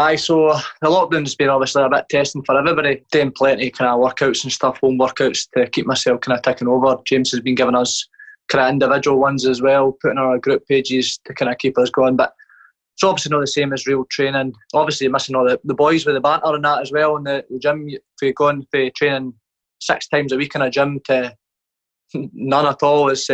Aye, so the lockdown's been obviously a bit testing for everybody. Doing plenty kind of workouts and stuff, home workouts to keep myself kind of ticking over. James has been giving us kind of individual ones as well, putting on our group pages to kind of keep us going. But it's obviously not the same as real training. Obviously missing all the boys with the banter and that as well in the gym. If you're going for training 6 times a week in a gym to none at all, it's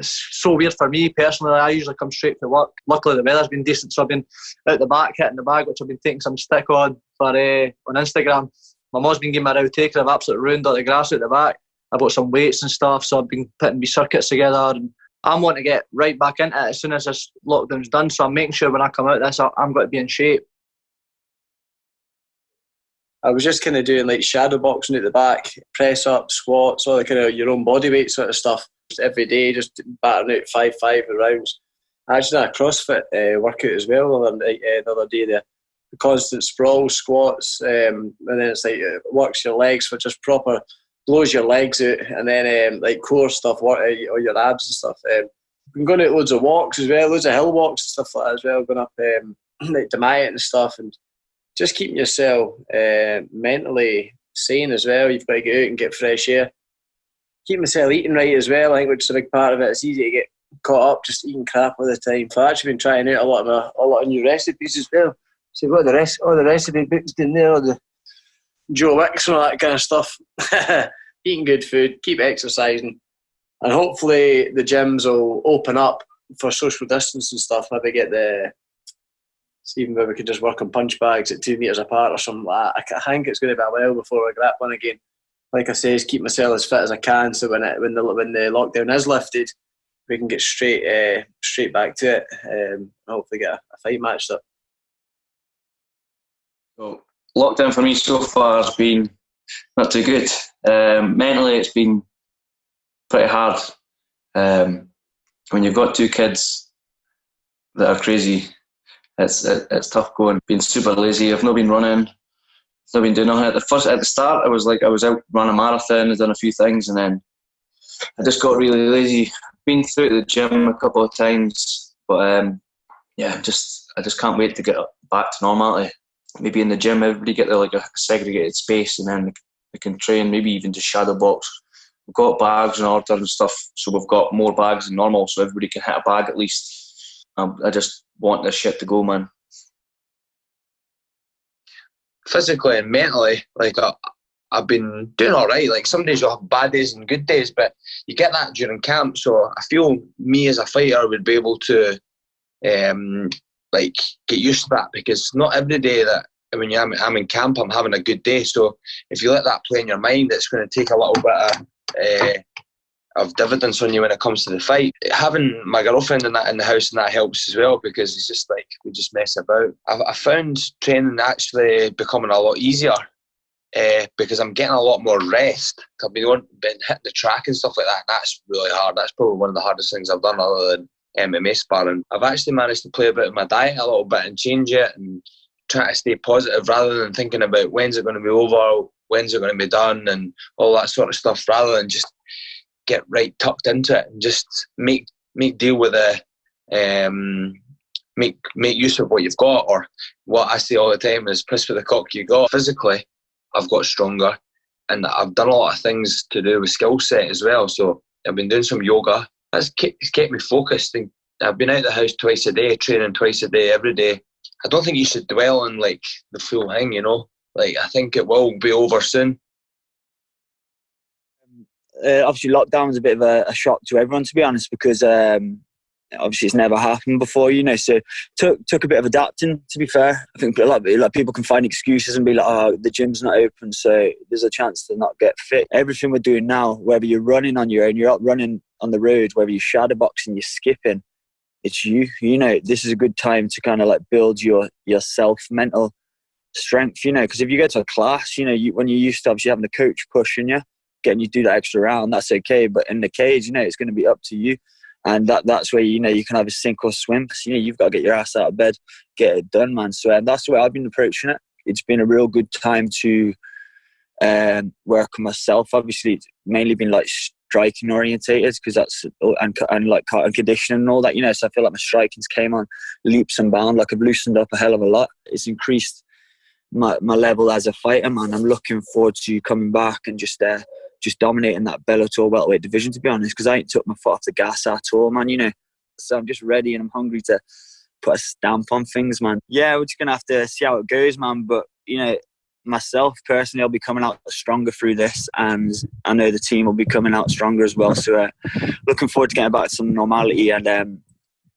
so weird for me personally. I usually come straight to work. Luckily the weather's been decent, so I've been out the back hitting the bag, which I've been taking some stick on for on Instagram. My mum's been giving me a row taker. I've absolutely ruined all the grass out the back. I bought some weights and stuff, so I've been putting my circuits together, and I'm wanting to get right back into it as soon as this lockdown's done. So I'm making sure when I come out of this, I'm going to be in shape. I was just kind of doing like shadow boxing at the back, press up, squats, all the kind of your own body weight sort of stuff every day, just battering out 5 rounds. I actually did a CrossFit workout as well the other day there. The constant sprawl squats, and then it's like it works your legs, which is proper, blows your legs out, and then like core stuff, work all your abs and stuff. Been going out loads of walks as well, loads of hill walks and stuff like that as well, going up like to Maya and stuff, and just keeping yourself mentally sane as well. You've got to get out and get fresh air. Keep myself eating right as well, I think, which is a big part of it. It's easy to get caught up just eating crap all the time. So I've actually been trying out a lot of new recipes as well. So you've got all the recipe books in there, all the Joe Wicks and all that kind of stuff. Eating good food, keep exercising, and hopefully the gyms will open up for social distance and stuff. Maybe get see if we could just work on punch bags at 2 metres apart or something like that. I think it's going to be a while before I get that one again. Like I say, keep myself as fit as I can, so when the lockdown is lifted, we can get straight back to it, and hopefully get a fight matched up. So lockdown for me so far has been not too good. Mentally, it's been pretty hard. When you've got 2 kids that are crazy, it's tough going. Being super lazy. I've not been running. I've not been doing nothing. At the start, I was out running a marathon. I'd done a few things, and then I just got really lazy. Been through the gym a couple of times, but I just can't wait to get back to normality. Maybe in the gym, everybody get there like a segregated space, and then they can train. Maybe even just shadow box. We've got bags in order and stuff, so we've got more bags than normal, so everybody can hit a bag at least. I just want this shit to go, man. Physically and mentally, I've been doing all right. Like, some days you'll have bad days and good days, but you get that during camp. So I feel me as a fighter would be able to get used to that, because not every day that when I'm in camp, I'm having a good day. So if you let that play in your mind, it's going to take a little bit of dividends on you when it comes to the fight. Having my girlfriend in the house, and that helps as well, because it's just like we just mess about. I found training actually becoming a lot easier because I'm getting a lot more rest. I've been hitting the track and stuff like that, and that's really hard. That's probably one of the hardest things I've done other than MMA sparring. I've actually managed to play a bit with my diet a little bit and change it and try to stay positive rather than thinking about when's it going to be over, when's it going to be done, and all that sort of stuff, rather than just get right tucked into it and just make deal with make use of what you've got, or what I say all the time is piss for the cock you got. Physically, I've got stronger, and I've done a lot of things to do with skill set as well. So I've been doing some yoga. It's kept me focused, and I've been out the house twice a day, training twice a day, every day. I don't think you should dwell on the full thing, I think it will be over soon. Obviously lockdown was a bit of a shock to everyone, to be honest, because obviously it's never happened before, so took a bit of adapting, to be fair. I think a lot of people can find excuses and be like, oh, the gym's not open, so there's a chance to not get fit. Everything we're doing now, whether you're running on your own, you're out running on the road, whether you're shadow boxing, you're skipping, it's this is a good time to kind of build your mental strength, because if you go to a class, when you're used to obviously having a coach pushing you, getting you to do that extra round, that's okay. But in the cage, it's going to be up to you. And that's where, you can have a sink or swim. So, you've got to get your ass out of bed, get it done, man. So that's the way I've been approaching it. It's been a real good time to work on myself. Obviously, it's mainly been striking orientated, because that's and like conditioning and all that, you know. So I feel like my striking's came on leaps and bounds. Like I've loosened up a hell of a lot. It's increased my level as a fighter, man. I'm looking forward to coming back and just dominating that Bellator welterweight division, to be honest, because I ain't took my foot off the gas at all, man, you know. So I'm just ready and I'm hungry to put a stamp on things, man. Yeah, we're just gonna have to see how it goes, man. But you know, myself personally, I'll be coming out stronger through this, and I know the team will be coming out stronger as well. So looking forward to getting back to some normality and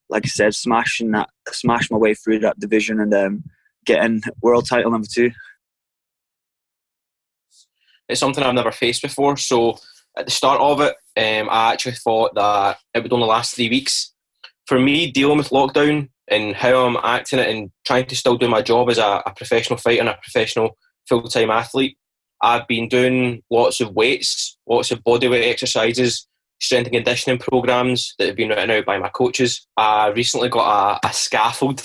like I said, smash my way through that division and getting world title number 2. It's something I've never faced before, so at the start of it, I actually thought that it would only last 3 weeks. For me, dealing with lockdown and how I'm acting it and trying to still do my job as a professional fighter and a professional full-time athlete, I've been doing lots of weights, lots of bodyweight exercises, strength and conditioning programs that have been written out by my coaches. I recently got a scaffold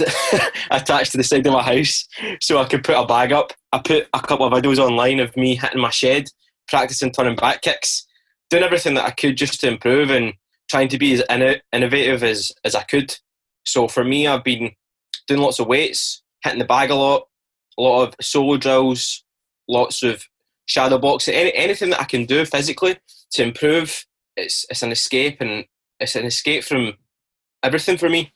attached to the side of my house so I could put a bag up. I put a couple of videos online of me hitting my shed, practicing turning back kicks, doing everything that I could just to improve and trying to be as innovative as I could. So for me, I've been doing lots of weights, hitting the bag a lot of solo drills, lots of shadow boxing, anything that I can do physically to improve. It's an escape, and it's an escape from everything for me.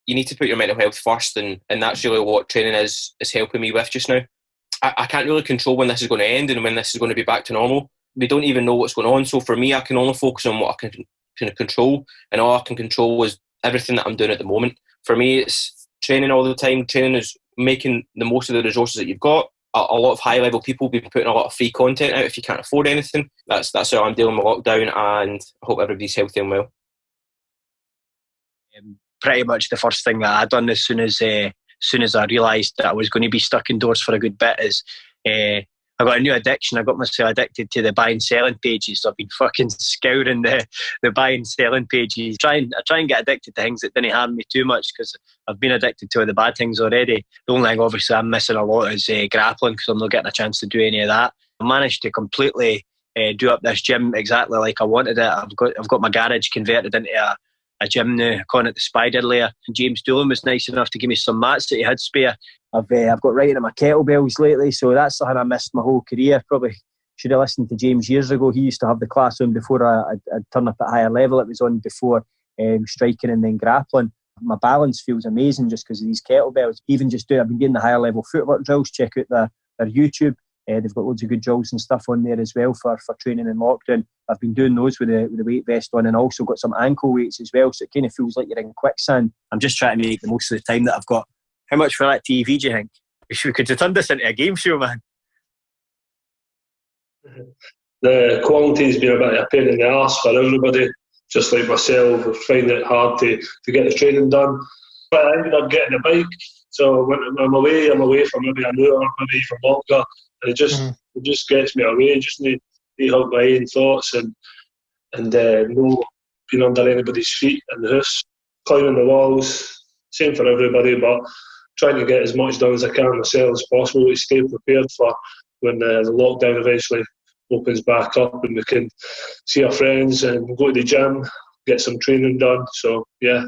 You need to put your mental health first, and that's really what training is helping me with just now. I can't really control when this is going to end and when this is going to be back to normal. We don't even know what's going on, so for me, I can only focus on what I can control, and all I can control is everything that I'm doing at the moment. For me, it's training all the time. Training is making the most of the resources that you've got. A lot of high-level people be putting a lot of free content out if you can't afford anything. That's how I'm dealing with lockdown, and I hope everybody's healthy and well. Pretty much the first thing that I done as soon as I realised that I was going to be stuck indoors for a good bit is I got a new addiction. I got myself addicted to the buy and selling pages. So I've been fucking scouring the buy and selling pages. I try and get addicted to things that didn't harm me too much, because I've been addicted to the bad things already. The only thing obviously I'm missing a lot is grappling, because I'm not getting a chance to do any of that. I managed to completely do up this gym exactly like I wanted it. I've got my garage converted into a gym now, calling it the Spider Layer. James Doolan was nice enough to give me some mats that he had spare. I've got right into my kettlebells lately, so that's something I missed my whole career. Probably should have listened to James years ago. He used to have the class on before I'd turn up at higher level. It was on before striking and then grappling. My balance feels amazing just because of these kettlebells. I've been doing the higher level footwork drills. Check out their YouTube. They've got loads of good drills and stuff on there as well for training in lockdown. I've been doing those with the weight vest on, and also got some ankle weights as well, so it kind of feels like you're in quicksand. I'm just trying to make the most of the time that I've got. How much for that TV do you think? We could have turned this into a game show, man. The quality's been a bit of a pain in the arse for everybody. Just like myself, I find it hard to get the training done. But I ended up getting a bike, so when I'm away for maybe an hour, maybe even longer. And it just gets me away. Just need to help my own thoughts and no being under anybody's feet in the house. Climbing the walls, same for everybody, but trying to get as much done as I can myself as possible to stay prepared for when the lockdown eventually opens back up and we can see our friends and go to the gym, get some training done. So yeah.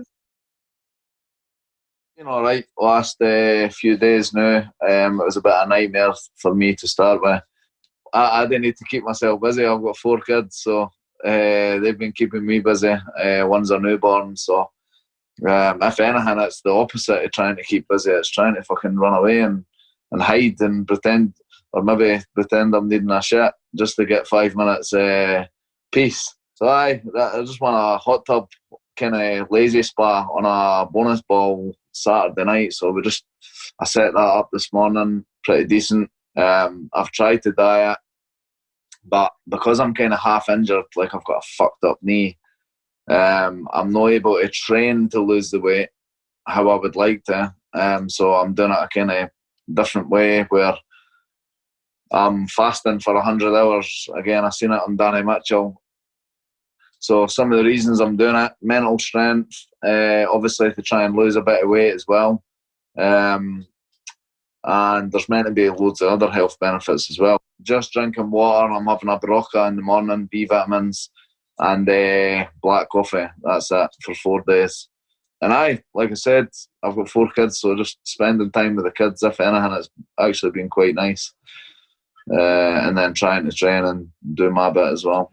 Been all right last few days now. It was a bit of a nightmare for me to start with. I didn't need to keep myself busy. I've got 4 kids, so they've been keeping me busy. One's a newborn, so if anything, it's the opposite of trying to keep busy. It's trying to fucking run away and hide and pretend, or maybe pretend I'm needing a shit just to get 5 minutes peace. So I just want a hot tub kind of lazy spa on a bonus ball Saturday night. So I set that up this morning, pretty decent. I've tried to diet, but because I'm kind of half injured, like I've got a fucked up knee, I'm not able to train to lose the weight how I would like to. So I'm doing it a kind of different way where I'm fasting for 100 hours. Again, I seen it on Danny Mitchell. So some of the reasons I'm doing it: mental strength, obviously to try and lose a bit of weight as well. And and there's meant to be loads of other health benefits as well. Just drinking water, I'm having a Barocca in the morning, B vitamins, and black coffee. That's it for 4 days. And like I said, I've got 4 kids, so just spending time with the kids, if anything, it's actually been quite nice. And then trying to train and do my bit as well.